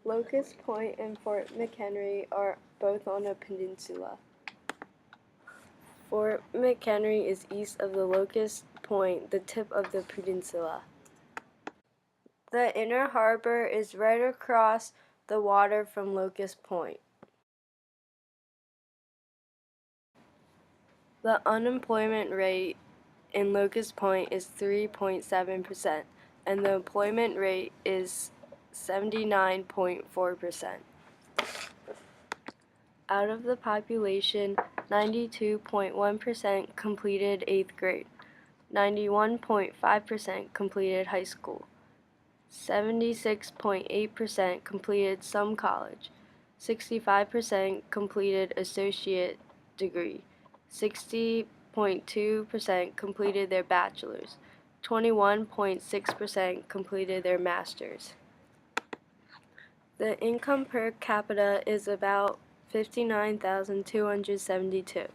Locust Point and Fort McHenry are both on a peninsula. Fort McHenry is east of the Locust Point, the tip of the peninsula. The inner harbor is right across the water from Locust Point. The unemployment rate in Locust Point is 3.7%, and the employment rate is 79.4%. Out of the population, 92.1% completed 8th grade, 91.5% completed high school, 76.8% completed some college, 65% completed associate degree, 60.2% completed their bachelor's, 21.6% completed their master's. The income per capita is about $59,272.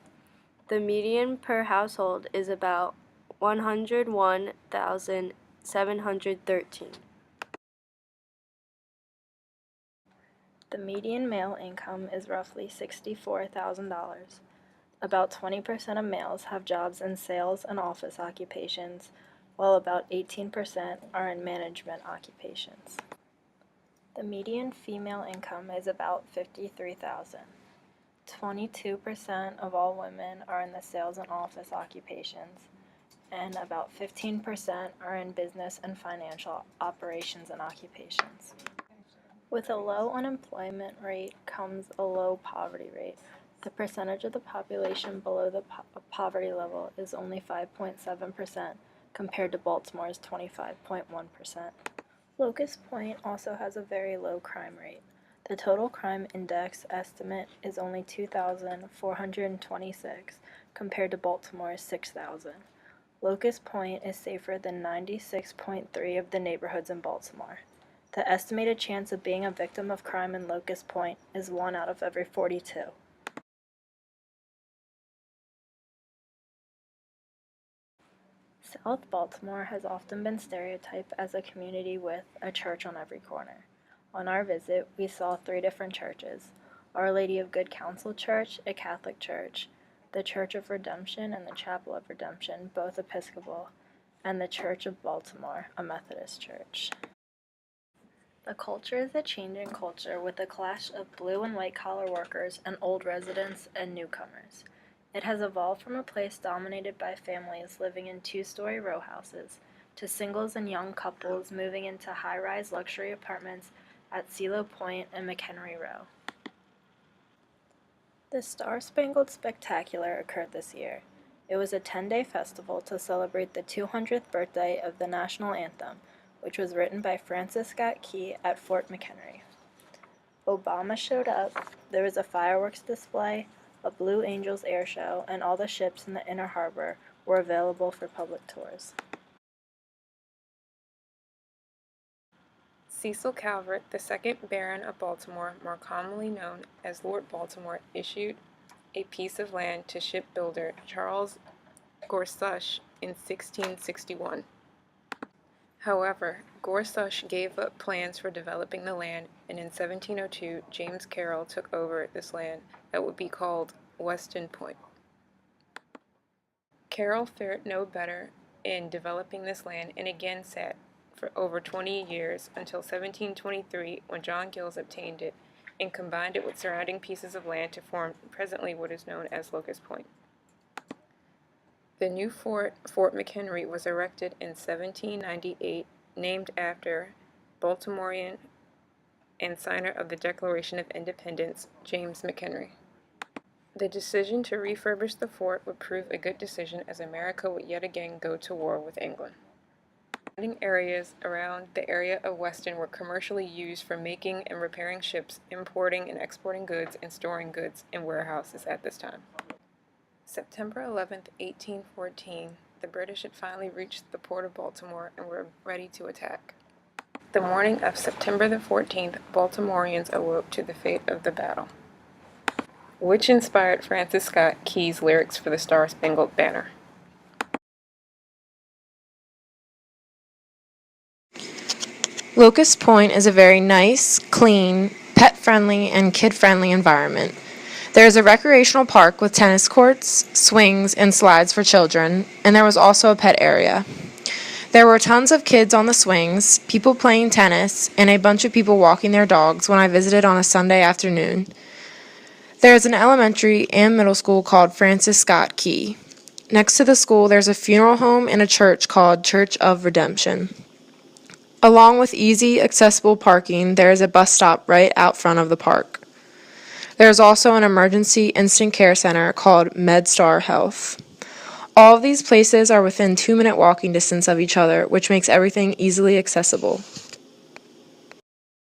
The median per household is about $101,713. The median male income is roughly $64,000. About 20% of males have jobs in sales and office occupations, while about 18% are in management occupations. The median female income is about $53,000. 22% of all women are in the sales and office occupations, and about 15% are in business and financial operations and occupations. With a low unemployment rate comes a low poverty rate. The percentage of the population below the poverty level is only 5.7% compared to Baltimore's 25.1%. Locust Point also has a very low crime rate. The total crime index estimate is only 2,426 compared to Baltimore's 6,000. Locust Point is safer than 96.3% of the neighborhoods in Baltimore. The estimated chance of being a victim of crime in Locust Point is 1 out of every 42. South Baltimore has often been stereotyped as a community with a church on every corner. On our visit, we saw 3 different churches: Our Lady of Good Counsel Church, a Catholic church, the Church of Redemption and the Chapel of Redemption, both Episcopal, and the Church of Baltimore, a Methodist church. The culture is a changing culture with a clash of blue and white collar workers and old residents and newcomers. It has evolved from a place dominated by families living in 2-story row houses to singles and young couples moving into high-rise luxury apartments at Silo Point and McHenry Row. The Star-Spangled Spectacular occurred this year. It was a 10-day festival to celebrate the 200th birthday of the national anthem, which was written by Francis Scott Key at Fort McHenry. Obama showed up, there was a fireworks display, a Blue Angels air show, and all the ships in the inner harbor were available for public tours. Cecil Calvert, the 2nd Baron of Baltimore, more commonly known as Lord Baltimore, issued a piece of land to shipbuilder Charles Gorsuch in 1661. However, Gorsuch gave up plans for developing the land, and in 1702, James Carroll took over this land that would be called Weston Point. Carroll fared no better in developing this land and again sat for over 20 years until 1723, when John Gills obtained it and combined it with surrounding pieces of land to form presently what is known as Locust Point. The new Fort McHenry, was erected in 1798, named after Baltimorean and signer of the Declaration of Independence, James McHenry. The decision to refurbish the fort would prove a good decision, as America would yet again go to war with England. Surrounding areas around the area of Weston were commercially used for making and repairing ships, importing and exporting goods, and storing goods in warehouses at this time. September 11, 1814, the British had finally reached the port of Baltimore and were ready to attack. The morning of September the 14th, Baltimoreans awoke to the fate of the battle, which inspired Francis Scott Key's lyrics for the Star-Spangled Banner. Locust Point is a very nice, clean, pet-friendly, and kid-friendly environment. There is a recreational park with tennis courts, swings, and slides for children, and there was also a pet area. There were tons of kids on the swings, people playing tennis, and a bunch of people walking their dogs when I visited on a Sunday afternoon. There is an elementary and middle school called Francis Scott Key. Next to the school, there's a funeral home and a church called Church of Redemption. Along with easy, accessible parking, there is a bus stop right out front of the park. There is also an emergency instant care center called MedStar Health. All of these places are within 2-minute walking distance of each other, which makes everything easily accessible.